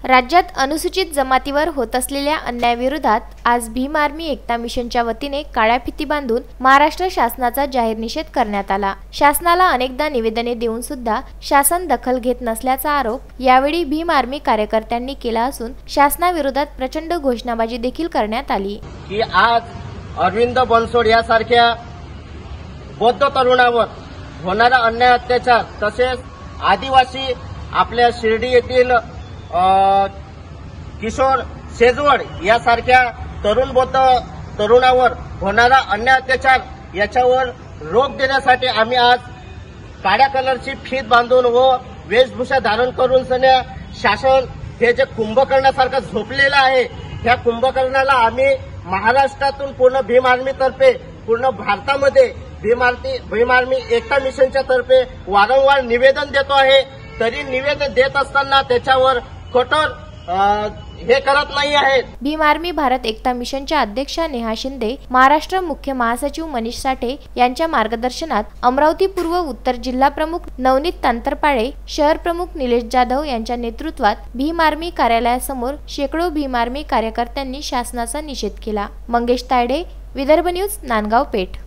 राज्यात अनुसूचित जमातीवर होत असलेल्या अन्यायाविरोधात आज भीम आर्मी एकता मिशनच्या वतीने काळ्या फिती बांधून महाराष्ट्र शासनाचा जाहीर निषेध करण्यात आला। शासनाला अनेकदा निवेदने देऊन सुद्धा शासन दखल घेत नसल्याचा आरोप यावेळी भीम आर्मी कार्यकर्त्यांनी केला असून शासनाविरोधात प्रचंड घोषणाबाजी देखील करण्यात आली। की आज अरविंद बनसोड यासारख्या बौद्ध तरुणावर होणारा अन्याय अत्याचार तसेच आदिवासी आपल्या शिर्डी येथील किशोर शेजवड यासारख्या तरुण बौद्ध तरुणावर होणारा अन्याय अत्याचार याच्यावर रोख देण्यासाठी आम्ही आज काळ्या कलरची फीत बांधून व वेशभूषा धारण करून शासन हे जे कुंभकर्णासारखं झोपलेलं आहे त्या कुंभकर्णाला आम्ही महाराष्ट्रातून पूर्ण भीम आर्मी तर्फे पूर्ण भारतामध्ये भीम आर्मी एकता मिशनच्या तर्फे वारंवार निवेदन देतो आहे। तरी निवेदन देत असताना त्याच्यावर कठोर हे करत नाही आहेत। भीम आर्मी भारत एकता मिशनच्या अध्यक्षा नेहा शिंदे, महाराष्ट्र मुख्य महासचिव मनीष साठे यांच्या मार्गदर्शनात अमरावती पूर्व उत्तर जिल्हा प्रमुख नवनीत तांतरपाळे, शहर प्रमुख निलेश जाधव यांच्या नेतृत्वात भीम आर्मी कार्यालयासमोर शेकडो भीम आर्मी कार्यकर्त्यांनी शासनाचा निषेध केला। मंगेश तायडे, विदर्भ न्यूज, नांदगाव पेठ।